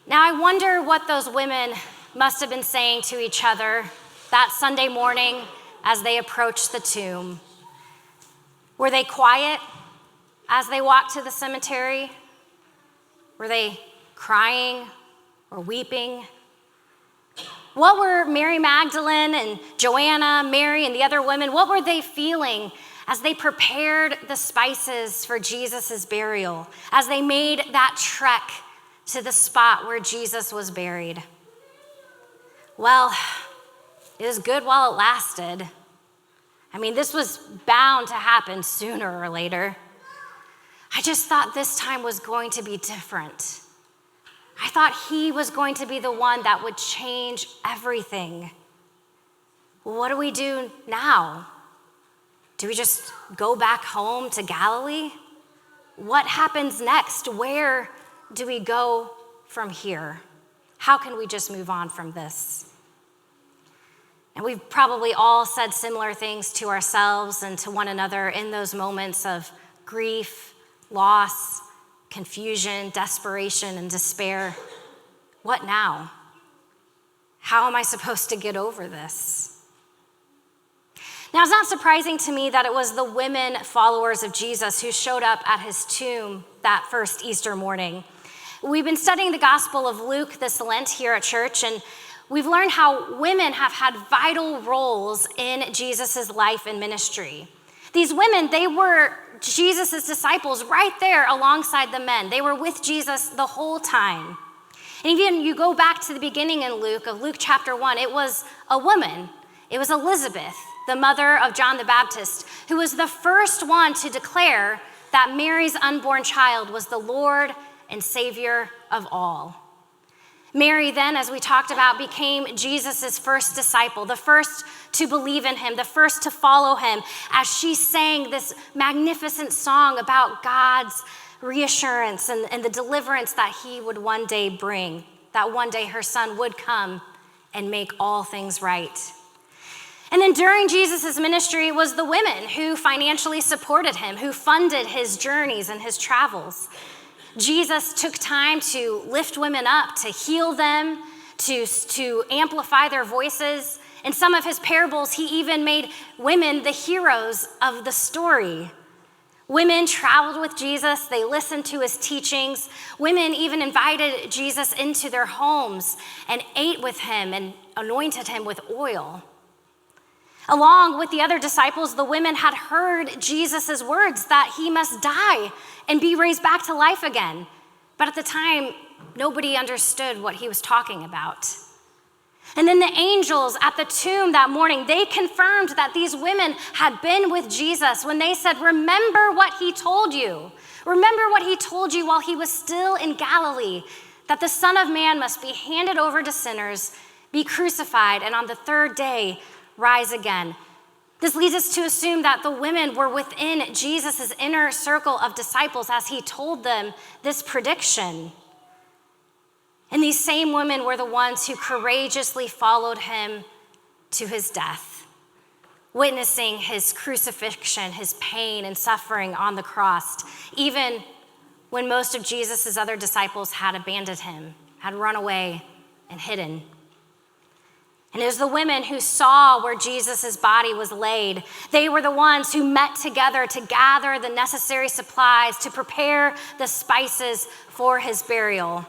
Now, I wonder what those women must have been saying to each other that Sunday morning as they approached the tomb. Were they quiet as they walked to the cemetery? Were they crying or weeping? What were Mary Magdalene and Joanna, Mary, and the other women, what were they feeling as they prepared the spices for Jesus' burial, as they made that trek to the spot where Jesus was buried? Well, it was good while it lasted. I mean, this was bound to happen sooner or later. I just thought this time was going to be different. I thought he was going to be the one that would change everything. What do we do now? Do we just go back home to Galilee? What happens next? Where do we go from here? How can we just move on from this? And we've probably all said similar things to ourselves and to one another in those moments of grief, loss, confusion, desperation, and despair. What now? How am I supposed to get over this? Now, it's not surprising to me that it was the women followers of Jesus who showed up at his tomb that first Easter morning. We've been studying the Gospel of Luke this Lent here at church, and we've learned how women have had vital roles in Jesus' life and ministry. These women, they were Jesus' disciples right there alongside the men. They were with Jesus the whole time. And even you go back to the beginning in Luke, of Luke chapter 1, it was a woman. It was Elizabeth, the mother of John the Baptist, who was the first one to declare that Mary's unborn child was the Lord and Savior of all. Mary then, as we talked about, became Jesus' first disciple, the first to believe in him, the first to follow him, as she sang this magnificent song about God's reassurance and the deliverance that he would one day bring, that one day her son would come and make all things right. And then during Jesus' ministry, it was the women who financially supported him, who funded his journeys and his travels. Jesus took time to lift women up, to heal them, to amplify their voices. In some of his parables, he even made women the heroes of the story. Women traveled with Jesus. They listened to his teachings. Women even invited Jesus into their homes and ate with him and anointed him with oil. Along with the other disciples, the women had heard Jesus' words that he must die and be raised back to life again. But at the time, nobody understood what he was talking about. And then the angels at the tomb that morning, they confirmed that these women had been with Jesus when they said, "Remember what he told you. Remember what he told you while he was still in Galilee, that the Son of Man must be handed over to sinners, be crucified, and on the third day rise again." This leads us to assume that the women were within Jesus' inner circle of disciples as he told them this prediction. And these same women were the ones who courageously followed him to his death, witnessing his crucifixion, his pain and suffering on the cross, even when most of Jesus' other disciples had abandoned him, had run away and hidden. And it was the women who saw where Jesus' body was laid. They were the ones who met together to gather the necessary supplies, to prepare the spices for his burial.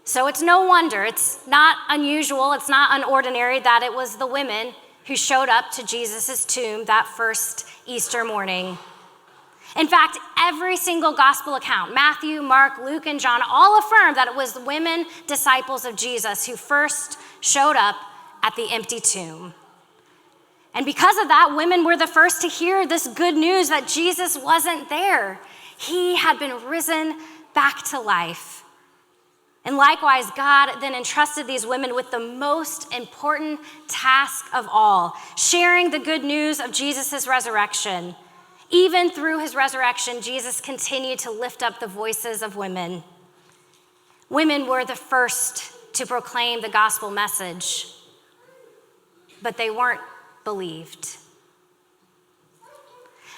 So it's no wonder, it's not unusual, it's not unordinary that it was the women who showed up to Jesus' tomb that first Easter morning. In fact, every single gospel account, Matthew, Mark, Luke, and John, all affirm that it was the women disciples of Jesus who first showed up at the empty tomb. And because of that, women were the first to hear this good news that Jesus wasn't there. He had been risen back to life. And likewise, God then entrusted these women with the most important task of all, sharing the good news of Jesus' resurrection. Even through his resurrection, Jesus continued to lift up the voices of women. Women were the first to proclaim the gospel message, but they weren't believed.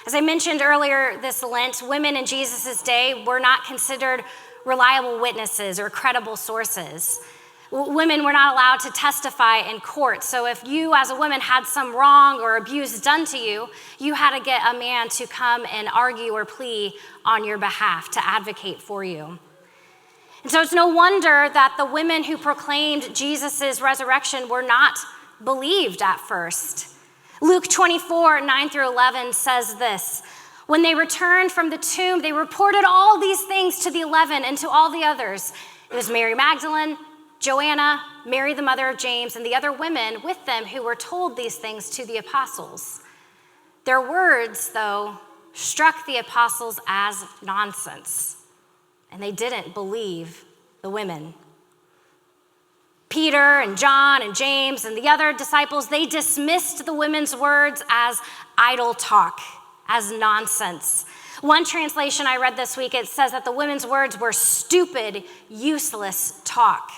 As I mentioned earlier this Lent, women in Jesus' day were not considered reliable witnesses or credible sources. Women were not allowed to testify in court. So if you as a woman had some wrong or abuse done to you, you had to get a man to come and argue or plea on your behalf, to advocate for you. And so it's no wonder that the women who proclaimed Jesus' resurrection were not believed at first. Luke 24, 9-11 says this: when they returned from the tomb, they reported all these things to the 11 and to all the others. It was Mary Magdalene, Joanna, Mary the mother of James, and the other women with them who were told these things to the apostles. Their words, though, struck the apostles as nonsense, and they didn't believe the women. Peter and John and James and the other disciples, they dismissed the women's words as idle talk, as nonsense. One translation I read this week, it says that the women's words were stupid, useless talk.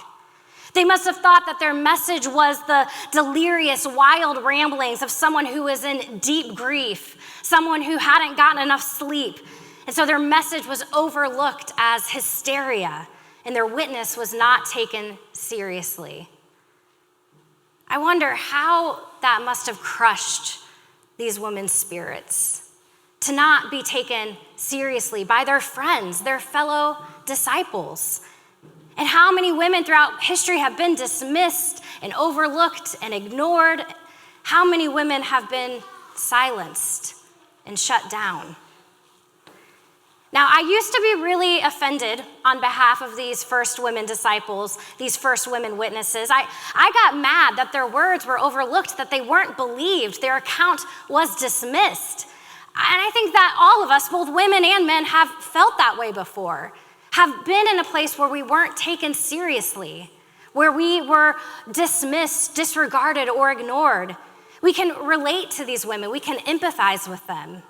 They must have thought that their message was the delirious, wild ramblings of someone who was in deep grief, someone who hadn't gotten enough sleep. And so their message was overlooked as hysteria, and their witness was not taken seriously. I wonder how that must have crushed these women's spirits, to not be taken seriously by their friends, their fellow disciples. And how many women throughout history have been dismissed and overlooked and ignored? How many women have been silenced and shut down? Now, I used to be really offended on behalf of these first women disciples, these first women witnesses. I got mad that their words were overlooked, that they weren't believed, their account was dismissed. And I think that all of us, both women and men, have felt that way before, have been in a place where we weren't taken seriously, where we were dismissed, disregarded, or ignored. We can relate to these women. We can empathize with them.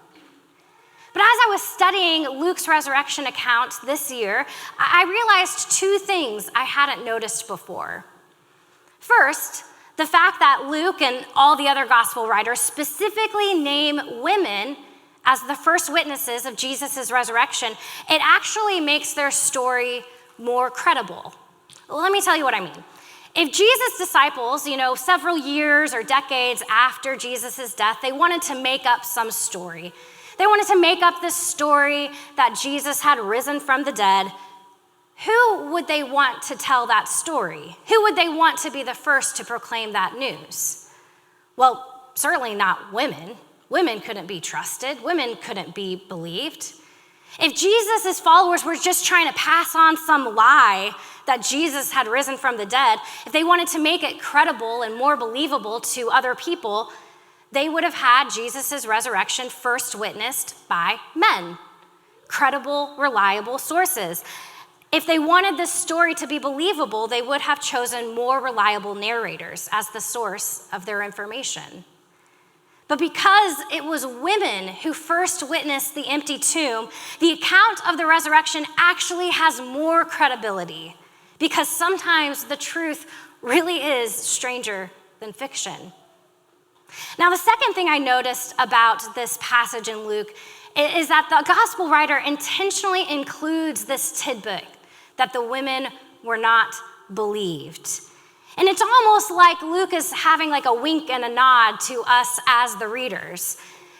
But as I was studying Luke's resurrection account this year, I realized two things I hadn't noticed before. First, the fact that Luke and all the other gospel writers specifically name women as the first witnesses of Jesus' resurrection, it actually makes their story more credible. Let me tell you what I mean. If Jesus' disciples, several years or decades after Jesus' death, they wanted to make up some story. They wanted to make up this story that Jesus had risen from the dead. Who would they want to tell that story? Who would they want to be the first to proclaim that news? Well, certainly not women. Women couldn't be trusted. Women couldn't be believed. If Jesus' followers were just trying to pass on some lie that Jesus had risen from the dead, if they wanted to make it credible and more believable to other people, they would have had Jesus' resurrection first witnessed by men, credible, reliable sources. If they wanted this story to be believable, they would have chosen more reliable narrators as the source of their information. But because it was women who first witnessed the empty tomb, the account of the resurrection actually has more credibility, because sometimes the truth really is stranger than fiction. Now, the second thing I noticed about this passage in Luke is that the gospel writer intentionally includes this tidbit that the women were not believed. And it's almost like Luke is having like a wink and a nod to us as the readers,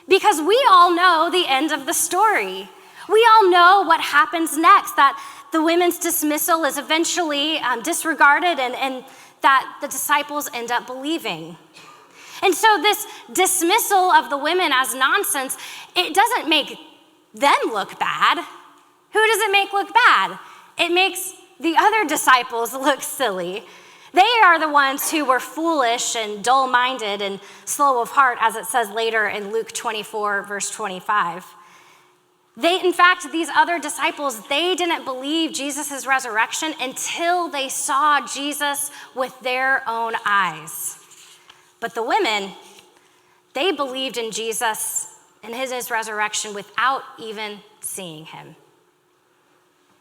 because we all know the end of the story. We all know what happens next, that the women's dismissal is eventually disregarded and that the disciples end up believing. And so this dismissal of the women as nonsense, it doesn't make them look bad. Who does it make look bad? It makes the other disciples look silly. They are the ones who were foolish and dull-minded and slow of heart, as it says later in Luke 24, verse 25. In fact, these other disciples, they didn't believe Jesus' resurrection until they saw Jesus with their own eyes. But the women, they believed in Jesus and his resurrection without even seeing him.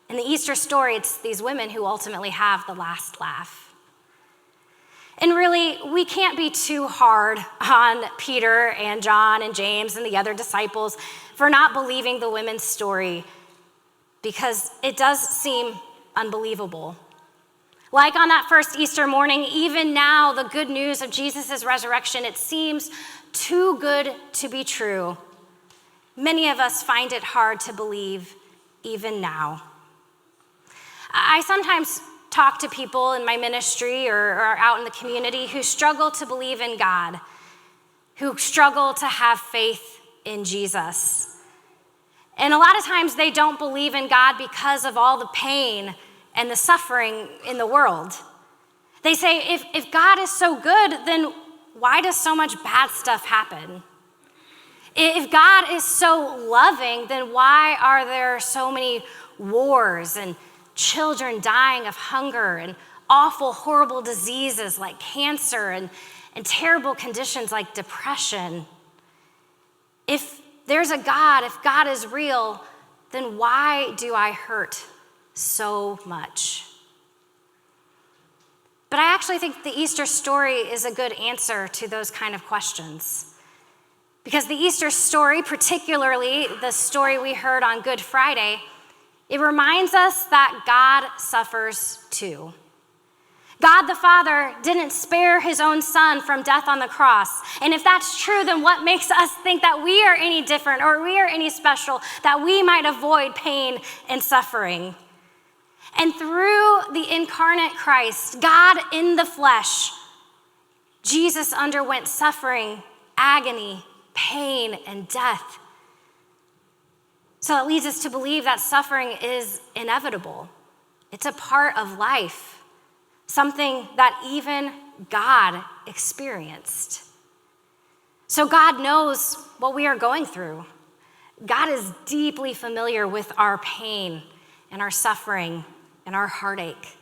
In the Easter story, it's these women who ultimately have the last laugh. And really, we can't be too hard on Peter and John and James and the other disciples for not believing the women's story. because it does seem unbelievable. Like on that first Easter morning, even now, the good news of Jesus' resurrection, it seems too good to be true. Many of us find it hard to believe even now. I sometimes talk to people in my ministry or out in the community who struggle to believe in God, who struggle to have faith in Jesus. And a lot of times they don't believe in God because of all the pain and the suffering in the world. They say, if God is so good, then why does so much bad stuff happen? If God is so loving, then why are there so many wars and children dying of hunger and awful, horrible diseases like cancer and terrible conditions like depression? If there's a God, if God is real, then why do I hurt so much? But I actually think the Easter story is a good answer to those kind of questions. Because the Easter story, particularly the story we heard on Good Friday, it reminds us that God suffers too. God the Father didn't spare his own Son from death on the cross. And if that's true, then what makes us think that we are any different or we are any special, that we might avoid pain and suffering? And through the incarnate Christ, God in the flesh, Jesus underwent suffering, agony, pain, and death. So it leads us to believe that suffering is inevitable. It's a part of life. Something that even God experienced. So God knows what we are going through. God is deeply familiar with our pain and our suffering and our heartache.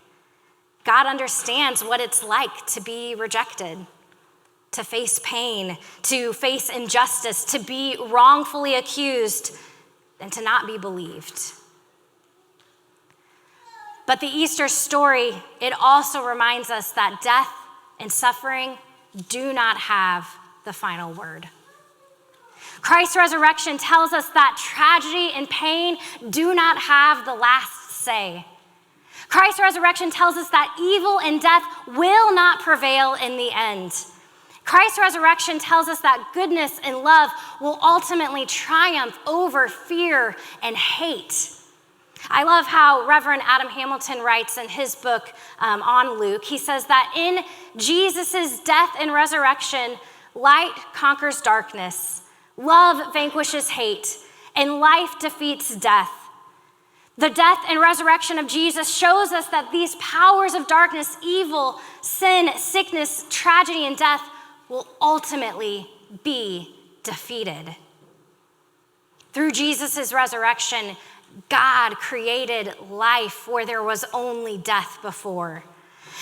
God understands what it's like to be rejected, to face pain, to face injustice, to be wrongfully accused, and to not be believed. But the Easter story, it also reminds us that death and suffering do not have the final word. Christ's resurrection tells us that tragedy and pain do not have the last say. Christ's resurrection tells us that evil and death will not prevail in the end. Christ's resurrection tells us that goodness and love will ultimately triumph over fear and hate. I love how Reverend Adam Hamilton writes in his book on Luke. He says that in Jesus' death and resurrection, light conquers darkness, love vanquishes hate, and life defeats death. The death and resurrection of Jesus shows us that these powers of darkness, evil, sin, sickness, tragedy, and death will ultimately be defeated. Through Jesus' resurrection, God created life where there was only death before.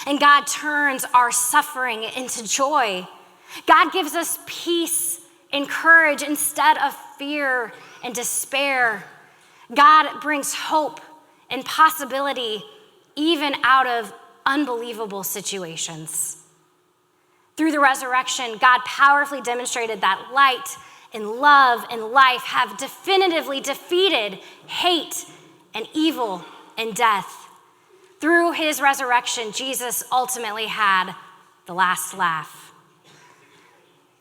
And God turns our suffering into joy. God gives us peace and courage instead of fear and despair. God brings hope and possibility even out of unbelievable situations. Through the resurrection, God powerfully demonstrated that light and love and life have definitively defeated hate and evil and death. Through his resurrection, Jesus ultimately had the last laugh.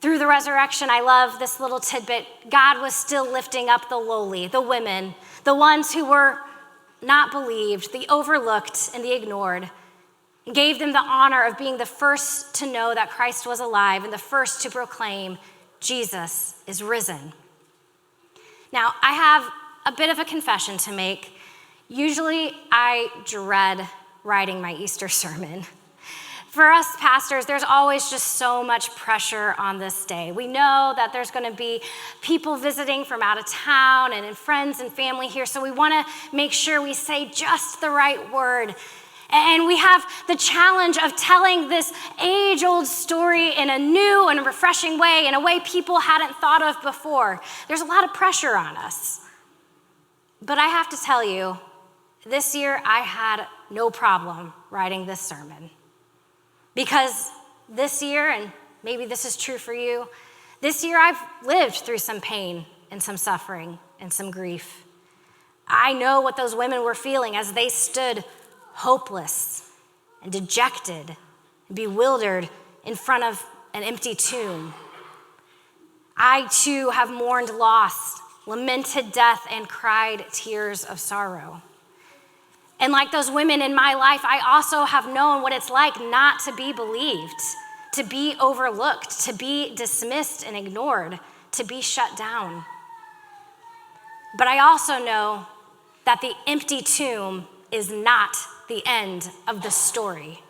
Through the resurrection, I love this little tidbit. God was still lifting up the lowly, the women, the ones who were not believed, the overlooked and the ignored, and gave them the honor of being the first to know that Christ was alive and the first to proclaim Jesus is risen. Now, I have a bit of a confession to make. Usually, I dread writing my Easter sermon. For us pastors, there's always just so much pressure on this day. We know that there's going to be people visiting from out of town and friends and family here, so we want to make sure we say just the right word. And we have the challenge of telling this age-old story in a new and refreshing way, in a way people hadn't thought of before. There's a lot of pressure on us. But I have to tell you, this year I had no problem writing this sermon. Because this year, and maybe this is true for you, this year I've lived through some pain and some suffering and some grief. I know what those women were feeling as they stood hopeless and dejected and bewildered in front of an empty tomb. I too have mourned loss, lamented death, and cried tears of sorrow. And like those women in my life, I also have known what it's like not to be believed, to be overlooked, to be dismissed and ignored, to be shut down. But I also know that the empty tomb is not the end of the story.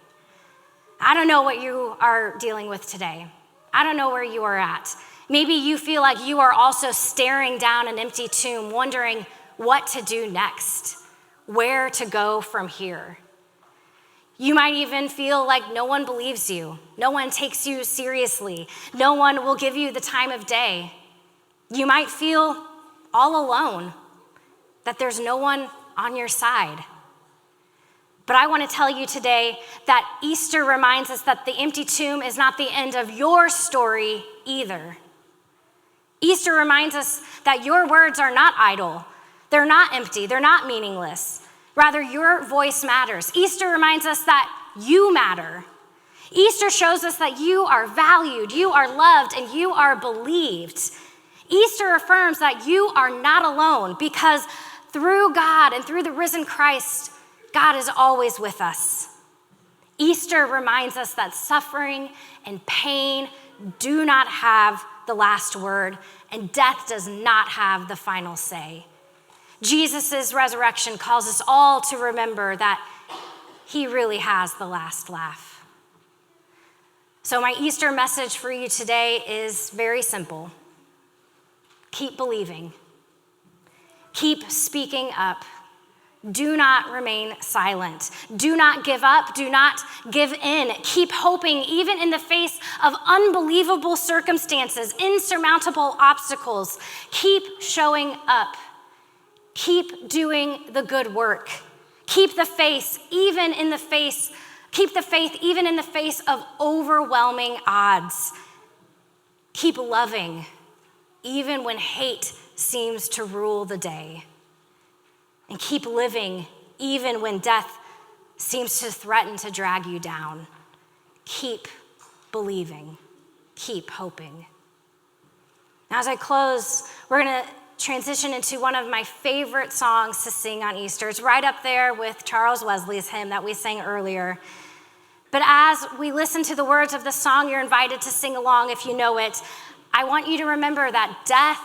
I don't know what you are dealing with today. I don't know where you are at. Maybe you feel like you are also staring down an empty tomb, wondering what to do next, where to go from here. You might even feel like no one believes you, no one takes you seriously, no one will give you the time of day. You might feel all alone, that there's no one on your side. But I want to tell you today that Easter reminds us that the empty tomb is not the end of your story either. Easter reminds us that your words are not idle. They're not empty. They're not meaningless. Rather, your voice matters. Easter reminds us that you matter. Easter shows us that you are valued, you are loved, and you are believed. Easter affirms that you are not alone because through God and through the risen Christ, God is always with us. Easter reminds us that suffering and pain do not have the last word, and death does not have the final say. Jesus' resurrection calls us all to remember that he really has the last laugh. So my Easter message for you today is very simple. Keep believing. Keep speaking up. Do not remain silent. Do not give up. Do not give in. Keep hoping even in the face of unbelievable circumstances, insurmountable obstacles. Keep showing up. Keep doing the good work. Keep the faith even in the face of overwhelming odds. Keep loving even when hate seems to rule the day. And keep living even when death seems to threaten to drag you down. Keep believing. Keep hoping. Now, as I close, we're going to transition into one of my favorite songs to sing on Easter. It's right up there with Charles Wesley's hymn that we sang earlier. But as we listen to the words of the song, you're invited to sing along if you know it. I want you to remember that death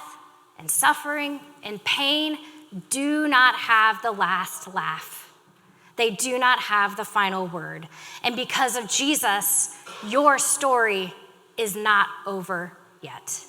and suffering and pain do not have the last laugh. They do not have the final word. And because of Jesus, your story is not over yet.